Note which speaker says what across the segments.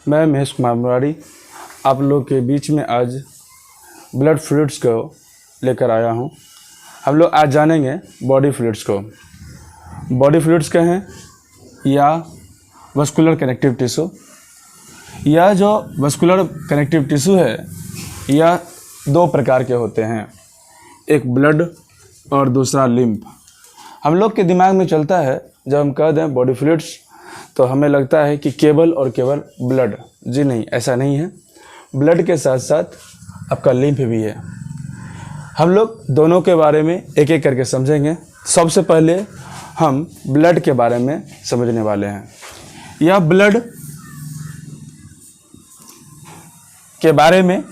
Speaker 1: मैं महेश कुमार मुरारी आप लोग के बीच में आज ब्लड फ्लूइड्स को लेकर आया हूं। हम लोग आज जानेंगे बॉडी फ्लूइड्स को। बॉडी फ्लूइड्स क्या हैं या वस्कुलर कनेक्टिव टिश्यू। यह जो वस्कुलर कनेक्टिव टिश्यू है यह दो प्रकार के होते हैं, एक ब्लड और दूसरा लिम्फ। हम लोग के दिमाग में चलता है जब हम कह दें बॉडी फ्लूइड्स तो हमें लगता है कि केवल और केवल ब्लड। जी नहीं, ऐसा नहीं है। ब्लड के साथ साथ आपका लिम्फ भी है। हम लोग दोनों के बारे में एक एक करके समझेंगे। सबसे पहले हम ब्लड के बारे में समझने वाले हैं। यह ब्लड के बारे में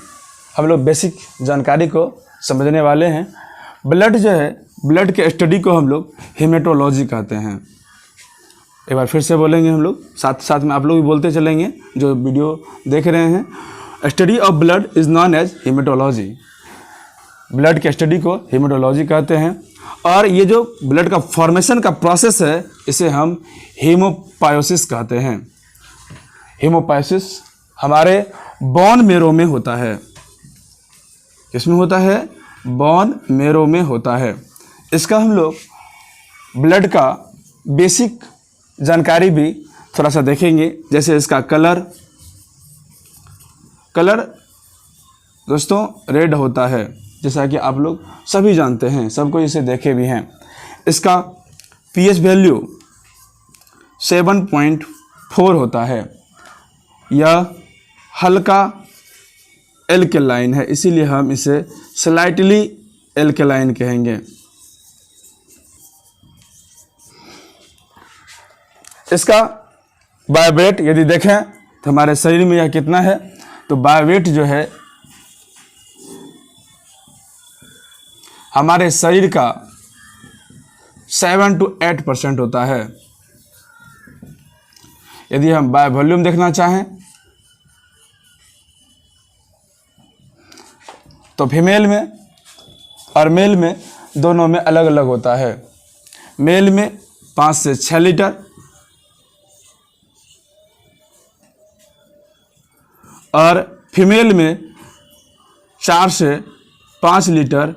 Speaker 1: हम लोग बेसिक जानकारी को समझने वाले हैं। ब्लड जो है, ब्लड के स्टडी को हम लोग हेमेटोलॉजी कहते हैं। एक बार फिर से बोलेंगे हम लोग, साथ साथ में आप लोग भी बोलते चलेंगे जो वीडियो देख रहे हैं। Study of blood is known as haematology. Blood के स्टडी को हेमेटोलॉजी कहते हैं। और ये जो ब्लड का फॉर्मेशन का प्रोसेस है इसे हम हीमोपायोसिस कहते हैं। हीमोपायोसिस हमारे बोन मेरो में होता है। किसमें होता है? बोन मेरो में होता है। इसका हम लोग ब्लड का बेसिक जानकारी भी थोड़ा सा देखेंगे। जैसे इसका कलर दोस्तों रेड होता है, जैसा कि आप लोग सभी जानते हैं, सबको इसे देखे भी हैं। इसका पीएच वैल्यू 7.4 होता है। यह हल्का एल्केलाइन है, इसीलिए हम इसे स्लाइटली एल्केलाइन कहेंगे। इसका बायोवेट यदि देखें तो हमारे शरीर में यह कितना है, तो बायोवेट जो है हमारे शरीर का 7 to 8% होता है। यदि हम बायो वॉल्यूम देखना चाहें तो फीमेल में और मेल में दोनों में अलग अलग होता है। मेल में 5 से 6 लीटर और फीमेल में 4 से 5 लीटर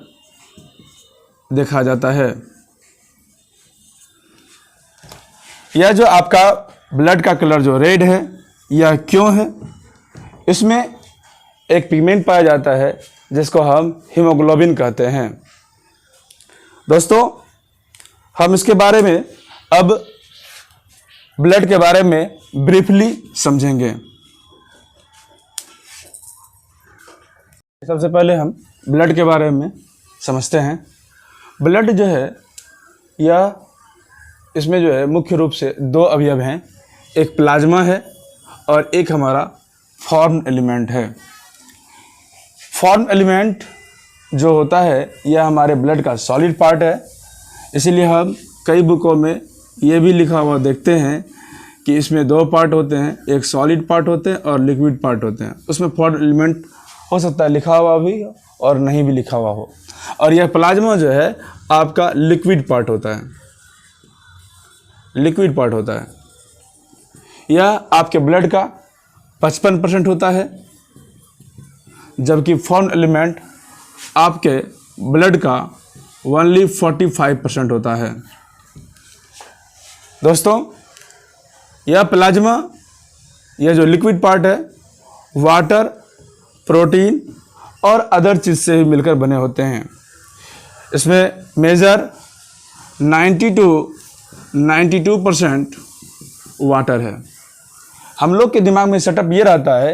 Speaker 1: देखा जाता है। यह जो आपका ब्लड का कलर जो रेड है यह क्यों है? इसमें एक पिगमेंट पाया जाता है जिसको हम हीमोग्लोबिन कहते हैं। दोस्तों हम इसके बारे में अब ब्लड के बारे में ब्रीफली समझेंगे। सबसे पहले हम ब्लड के बारे में समझते हैं। ब्लड जो है यह इसमें जो है मुख्य रूप से दो अवयव हैं, एक प्लाज्मा है और एक हमारा फॉर्म एलिमेंट है। फॉर्म एलिमेंट जो होता है यह हमारे ब्लड का सॉलिड पार्ट है। इसीलिए हम कई बुकों में ये भी लिखा हुआ देखते हैं कि इसमें दो पार्ट होते हैं, एक सॉलिड पार्ट होते हैं और लिक्विड पार्ट होते हैं। उसमें फॉर्म एलिमेंट हो सकता है लिखा हुआ भी और नहीं भी लिखा हुआ हो। और यह प्लाज्मा जो है आपका लिक्विड पार्ट होता है। लिक्विड पार्ट होता है। यह आपके ब्लड का 55% होता है, जबकि फॉर्म एलिमेंट आपके ब्लड का ओनली 45% होता है। दोस्तों यह प्लाज्मा, यह जो लिक्विड पार्ट है, वाटर, प्रोटीन और अदर चीज़ से भी मिलकर बने होते हैं। इसमें मेजर 90 to 92% वाटर है। हम लोग के दिमाग में सेटअप ये रहता है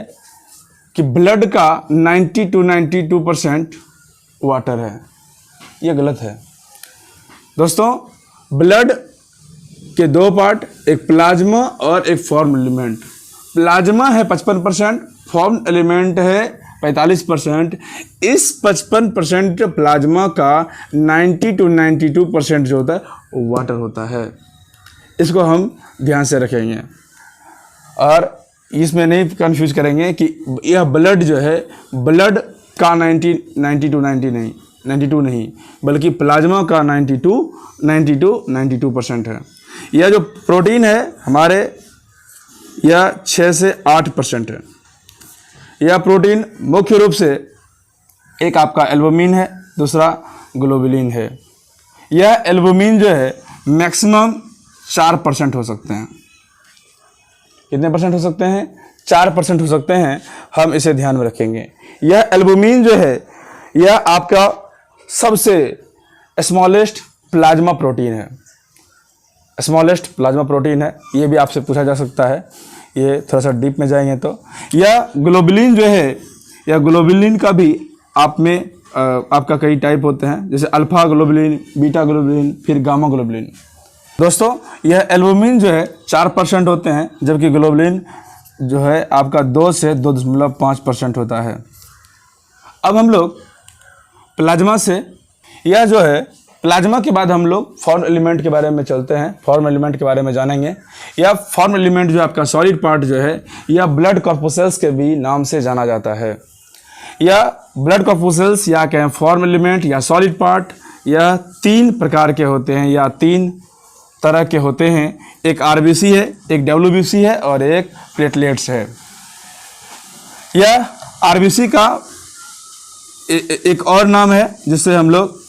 Speaker 1: कि ब्लड का 90 to 92% वाटर है। ये गलत है। दोस्तों ब्लड के दो पार्ट, एक प्लाज्मा और एक फॉर्म एलिमेंट। प्लाज्मा है 55%, फॉर्म एलिमेंट है 45%। इस 55% प्लाज्मा का 90 to 92% जो होता है वाटर होता है। इसको हम ध्यान से रखेंगे और इसमें नहीं कंफ्यूज करेंगे कि यह ब्लड जो है, ब्लड का 92 नहीं बल्कि प्लाज्मा का 92% है। यह जो प्रोटीन है हमारे यह 6 से 8% है। यह प्रोटीन मुख्य रूप से एक आपका एल्बुमिन है, दूसरा ग्लोबुलिन है। यह एल्बुमिन जो है मैक्सिमम 4% हो सकते हैं। कितने परसेंट हो सकते हैं? 4% हो सकते हैं। हम इसे ध्यान में रखेंगे। यह एल्बुमिन जो है यह आपका सबसे स्मॉलेस्ट प्लाज्मा प्रोटीन है। स्मॉलेस्ट प्लाज्मा प्रोटीन है, ये भी आपसे पूछा जा सकता है। ये थोड़ा सा डीप में जाएंगे तो यह ग्लोबुलिन जो है, यह ग्लोबुलिन का भी आप में आपका कई टाइप होते हैं, जैसे अल्फा ग्लोबुलिन, बीटा ग्लोबुलिन, फिर गामा ग्लोबुलिन। दोस्तों यह एल्बुमिन जो है 4% होते हैं, जबकि ग्लोबुलिन जो है आपका 2 से 2.5% होता है। अब हम लोग प्लाज्मा से, यह जो है प्लाज्मा के बाद हम लोग फॉर्म एलिमेंट के बारे में चलते हैं। फॉर्म एलिमेंट के बारे में जानेंगे। यह फॉर्म एलिमेंट जो आपका सॉलिड पार्ट जो है यह ब्लड कॉर्पुसेल्स के भी नाम से जाना जाता है। यह ब्लड कॉर्पुसेल्स या कहें फॉर्म एलिमेंट या सॉलिड पार्ट, यह 3 प्रकार के होते हैं या 3 तरह के होते हैं। एक आरबीसी है, एक डब्ल्यूबीसी है और एक प्लेटलेट्स है। यह आरबीसी का एक और नाम है जिसे हम लोग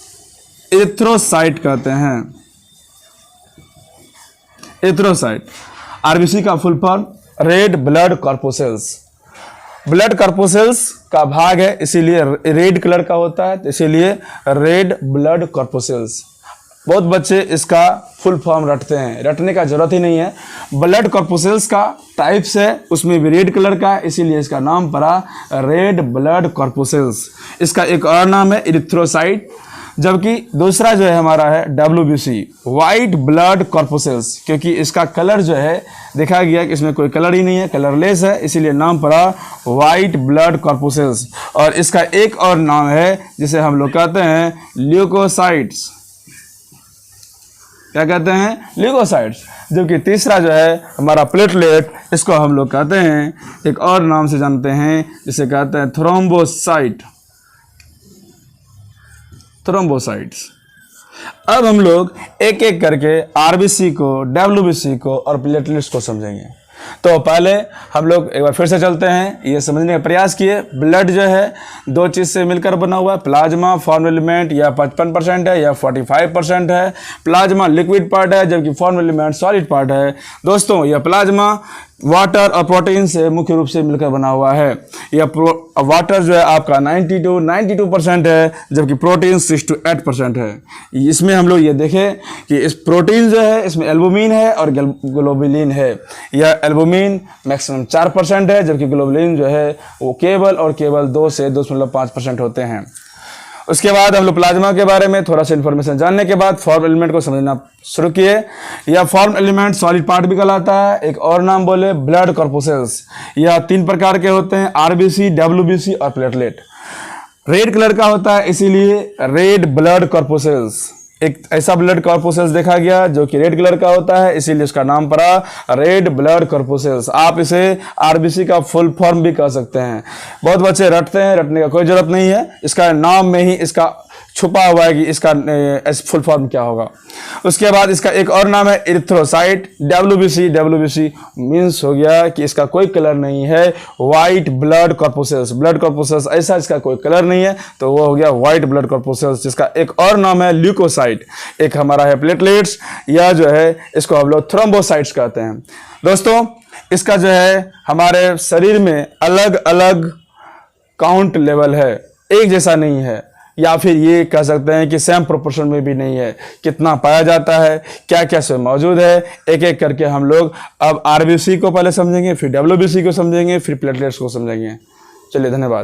Speaker 1: एरिथ्रोसाइट कहते हैं। एरिथ्रोसाइट आरबीसी का full form red blood corpuscles. Blood corpuscles का भाग है, इसीलिए रेड कलर का होता है, इसीलिए रेड ब्लड कॉर्पुसेल्स। बहुत बच्चे इसका फुल फॉर्म रटते हैं, रटने का जरूरत ही नहीं है। ब्लड कॉर्पुसेल्स का टाइप्स है, उसमें भी रेड कलर का है, इसीलिए इसका नाम पड़ा रेड ब्लड कॉर्पुसेल्स। इसका एक और नाम है इरिथ्रोसाइट, जबकि दूसरा जो है हमारा है डब्ल्यूबीसी, वाइट ब्लड कॉर्पुसेल्स, क्योंकि इसका कलर जो है देखा गया कि इसमें कोई कलर ही नहीं है, कलरलेस है, इसीलिए नाम पड़ा वाइट ब्लड कॉर्पुसेल्स। और इसका एक और नाम है जिसे हम लोग कहते हैं ल्यूकोसाइट्स। क्या कहते हैं? ल्यूकोसाइट्स। जबकि तीसरा जो है हमारा प्लेटलेट, इसको हम लोग कहते हैं एक और नाम से जानते हैं जिसे कहते हैं थ्रोम्बोसाइट। थ्रोम्बोसाइट्स। अब हम लोग एक एक करके आरबीसी को, डब्ल्यूबीसी को और प्लेटलेट्स को समझेंगे। तो पहले हम लोग एक बार फिर से चलते हैं, ये समझने का प्रयास किए। ब्लड जो है 2 चीज़ से मिलकर बना हुआ है। प्लाज्मा फॉर्म एलिमेंट या 55% है या 45% है। प्लाज्मा लिक्विड पार्ट है, जबकि फॉर्म एलिमेंट सॉलिड पार्ट है। दोस्तों यह प्लाज्मा वाटर और प्रोटीन से मुख्य रूप से मिलकर बना हुआ है। यह वाटर जो है आपका 92% है, जबकि प्रोटीन 6 to 8% है। इसमें हम लोग ये देखें कि इस प्रोटीन जो है इसमें एल्बुमिन है और ग्लोबुलिन है। यह एल्बुमिन मैक्सिमम 4% है, जबकि ग्लोबुलिन जो है वो केवल 2 से 2.5% होते हैं। उसके बाद हम लोग प्लाज्मा के बारे में थोड़ा सा इन्फॉर्मेशन जानने के बाद फॉर्म एलिमेंट को समझना शुरू किए। यह फॉर्म एलिमेंट सॉलिड पार्ट भी कहलाता है। एक और नाम बोले ब्लड कॉर्पुसेल्स। यह 3 प्रकार के होते हैं, आरबीसी, डब्ल्यूबीसी और प्लेटलेट। रेड कलर का होता है, इसीलिए रेड ब्लड कॉर्पुसेल्स। एक ऐसा ब्लड कॉर्पुसेल्स देखा गया जो कि रेड कलर का होता है, इसीलिए इसका नाम पड़ा रेड ब्लड कॉर्पुसेल्स। आप इसे आरबीसी का फुल फॉर्म भी कह सकते हैं। बहुत बच्चे रटते हैं, रटने का कोई जरूरत नहीं है। इसका नाम में ही इसका छुपा हुआ है कि इसका फुल फॉर्म क्या होगा। उसके बाद इसका एक और नाम है इरिथ्रोसाइट, डब्ल्यूबीसी। डब्ल्यूबीसी मीन्स हो गया कि इसका कोई कलर नहीं है, वाइट ब्लड कॉर्पुसेल्स। ब्लड कॉर्पुसेल्स ऐसा इसका कोई कलर नहीं है, तो वो हो गया वाइट ब्लड कॉर्पुसेल्स, जिसका एक और नाम है ल्यूकोसाइट। एक हमारा है प्लेटलेट्स, यह जो है इसको हम लोग थ्रोम्बोसाइट्स कहते हैं। दोस्तों इसका जो है हमारे शरीर में अलग अलग काउंट लेवल है, एक जैसा नहीं है, या फिर ये कह सकते हैं कि सेम प्रोपोर्शन में भी नहीं है। कितना पाया जाता है, क्या क्या से मौजूद है, एक एक करके हम लोग अब आरबीसी को पहले समझेंगे, फिर डब्ल्यूबीसी को समझेंगे, फिर प्लेटलेट्स को समझेंगे। चलिए धन्यवाद।